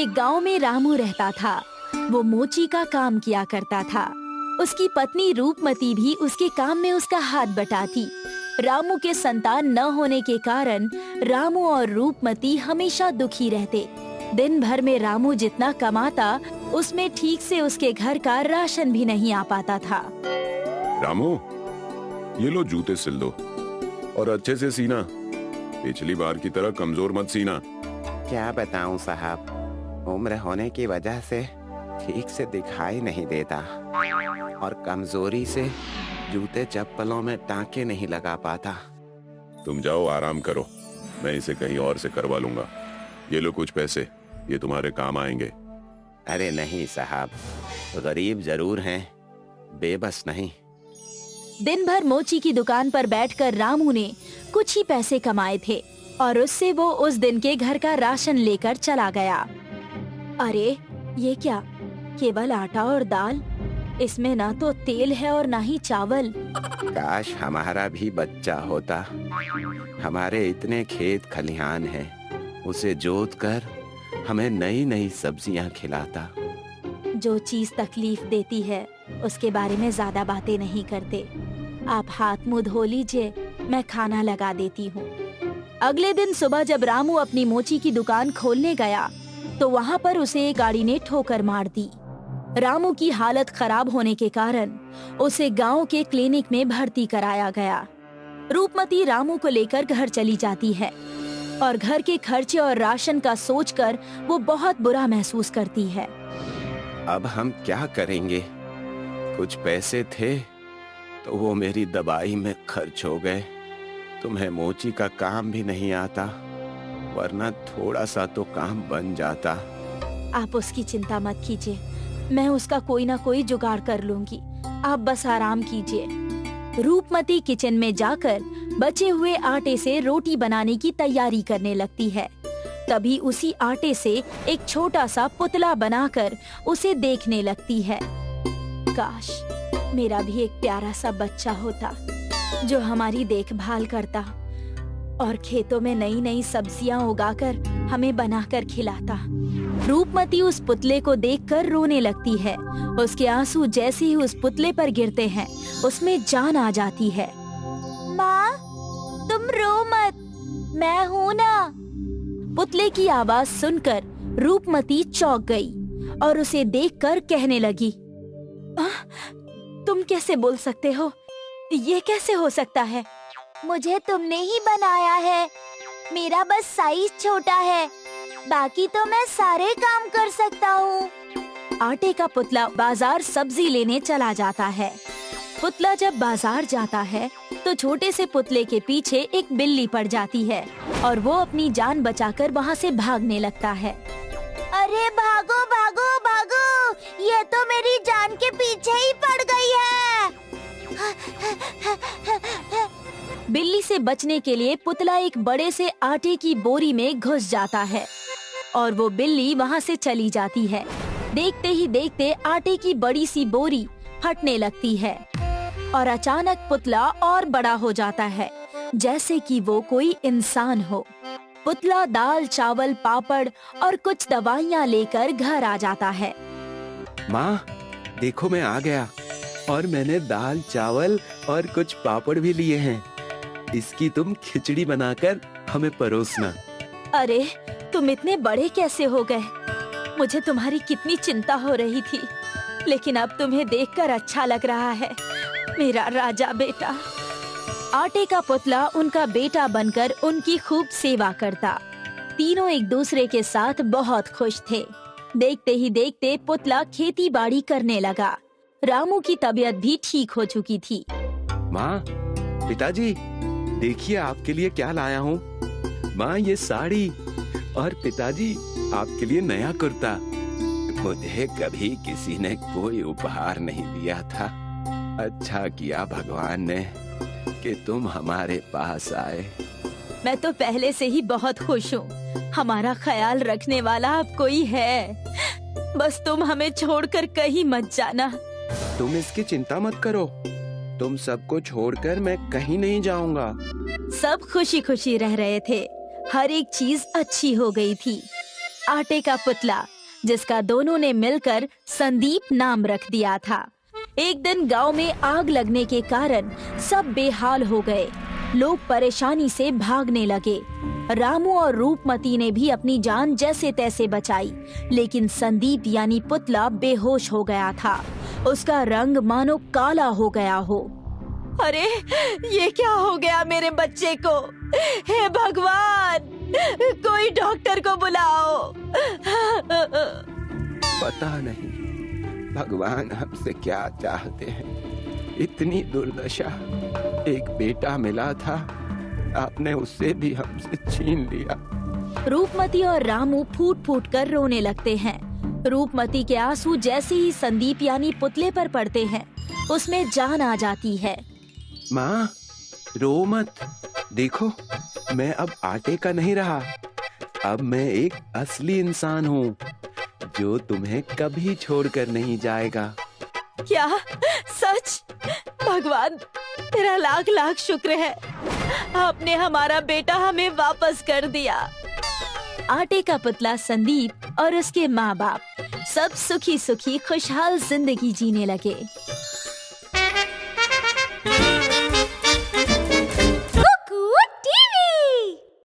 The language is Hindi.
एक गांव में रामू रहता था। वो मोची का काम किया करता था। उसकी पत्नी रूपमती भी उसके काम में उसका हाथ बटाती। रामू के संतान न होने के कारण रामू और रूपमती हमेशा दुखी रहते। दिन भर में रामू जितना कमाता उसमें ठीक से उसके घर का राशन भी नहीं आ पाता था। रामू, ये लो जूते सिल दो और अच्छे से सीना। पिछली बार की तरह कमजोर मत सीना। क्या बताऊं साहब, उम्र होने की वजह से ठीक से दिखाई नहीं देता और कमजोरी से जूते चप्पलों में टांके नहीं लगा पाता। तुम जाओ आराम करो, मैं इसे कहीं और से करवा लूंगा। ये लो कुछ पैसे, ये तुम्हारे काम आएंगे। अरे नहीं साहब, गरीब जरूर हैं, बेबस नहीं। दिन भर मोची की दुकान पर बैठकर रामू ने कुछ ही पैसे कमाए थे और उससे वो उस दिन के घर का राशन लेकर चला गया। अरे ये क्या, केवल आटा और दाल? इसमें ना तो तेल है और ना ही चावल। काश हमारा भी बच्चा होता। हमारे इतने खेत खलिहान हैं, उसे जोत कर हमें नई नई सब्जियां खिलाता। जो चीज तकलीफ देती है उसके बारे में ज्यादा बातें नहीं करते। आप हाथ मुंह धो लीजिए, मैं खाना लगा देती हूँ। अगले दिन सुबह जब रामू अपनी मोची की दुकान खोलने गया तो वहाँ पर उसे एक गाड़ी ने ठोकर मार दी। रामू की हालत खराब होने के कारण उसे गांव के क्लिनिक में भर्ती कराया गया। रूपमती रामू को लेकर घर चली जाती है और घर के खर्चे और राशन का सोचकर वो बहुत बुरा महसूस करती है। अब हम क्या करेंगे? कुछ पैसे थे तो वो मेरी दवाई में खर्च हो गए। तुम्हें मोची का काम भी नहीं आता, वरना थोड़ा सा तो काम बन जाता। आप उसकी चिंता मत कीजिए, मैं उसका कोई ना कोई जुगाड़ कर लूंगी। आप बस आराम कीजिए। रूपमती किचन में जाकर बचे हुए आटे से रोटी बनाने की तैयारी करने लगती है। तभी उसी आटे से एक छोटा सा पुतला बनाकर उसे देखने लगती है। काश मेरा भी एक प्यारा सा बच्चा होता जो हमारी देखभाल करता और खेतों में नई नई सब्जियां उगाकर हमें बनाकर खिलाता। रूपमती उस पुतले को देखकर रोने लगती है। उसके आंसू जैसे ही उस पुतले पर गिरते हैं उसमें जान आ जाती है। माँ, तुम रो मत, मैं हूँ ना। पुतले की आवाज सुनकर रूपमती चौंक गई और उसे देखकर कहने लगी, तुम कैसे बोल सकते हो? ये कैसे हो सकता है? मुझे तुमने ही बनाया है। मेरा बस साइज छोटा है, बाकी तो मैं सारे काम कर सकता हूँ। आटे का पुतला बाजार सब्जी लेने चला जाता है। पुतला जब बाजार जाता है तो छोटे से पुतले के पीछे एक बिल्ली पड़ जाती है और वो अपनी जान बचाकर वहाँ से भागने लगता है। अरे भागो भागो भागो, ये तो मेरी जान के पीछे ही पड़ गई है। बिल्ली से बचने के लिए पुतला एक बड़े से आटे की बोरी में घुस जाता है और वो बिल्ली वहाँ से चली जाती है। देखते ही देखते आटे की बड़ी सी बोरी फटने लगती है और अचानक पुतला और बड़ा हो जाता है, जैसे कि वो कोई इंसान हो। पुतला दाल, चावल, पापड़ और कुछ दवाइयाँ लेकर घर आ जाता है। माँ, देखो मैं आ गया और मैंने दाल, चावल और कुछ पापड़ भी लिए हैं। इसकी तुम खिचड़ी बनाकर हमें परोसना। अरे, तुम इतने बड़े कैसे हो गए? मुझे तुम्हारी कितनी चिंता हो रही थी, लेकिन अब तुम्हें देखकर अच्छा लग रहा है, मेरा राजा बेटा। आटे का पुतला उनका बेटा बनकर उनकी खूब सेवा करता। तीनों एक दूसरे के साथ बहुत खुश थे। देखते ही देखते पुतला खेती बाड़ी करने लगा। रामू की तबीयत भी ठीक हो चुकी थी। माँ, पिताजी, देखिए आपके लिए क्या लाया हूँ। माँ, ये साड़ी और पिताजी आपके लिए नया कुर्ता। मुझे कभी किसी ने कोई उपहार नहीं दिया था। अच्छा किया भगवान ने कि तुम हमारे पास आए। मैं तो पहले से ही बहुत खुश हूँ। हमारा ख्याल रखने वाला अब कोई है। बस तुम हमें छोड़कर कहीं मत जाना। तुम इसकी चिंता मत करो, तुम सबको छोड़कर मैं कहीं नहीं जाऊंगा। सब खुशी खुशी रह रहे थे। हर एक चीज अच्छी हो गई थी। आटे का पुतला जिसका दोनों ने मिलकर संदीप नाम रख दिया था। एक दिन गांव में आग लगने के कारण सब बेहाल हो गए। लोग परेशानी से भागने लगे। रामू और रूपमती ने भी अपनी जान जैसे तैसे बचाई, लेकिन संदीप यानी पुतला बेहोश हो गया था। उसका रंग मानो काला हो गया हो। अरे ये क्या हो गया मेरे बच्चे को? हे भगवान, कोई डॉक्टर को बुलाओ। पता नहीं भगवान हमसे क्या चाहते हैं। इतनी दुर्दशा। एक बेटा मिला था, आपने उससे भी हमसे छीन लिया। रूपमती और रामू फूट फूट कर रोने लगते हैं। रूपमती के आंसू जैसे ही संदीप यानी पुतले पर पड़ते हैं, उसमें जान आ जाती है। माँ रो मत, देखो मैं अब आटे का नहीं रहा। अब मैं एक असली इंसान हूँ जो तुम्हें कभी छोड़कर नहीं जाएगा। क्या सच? भगवान तेरा लाख लाख शुक्र है, आपने हमारा बेटा हमें वापस कर दिया। आटे का पुतला संदीप और उसके माँ बाप सब सुखी सुखी खुशहाल जिंदगी जीने लगे।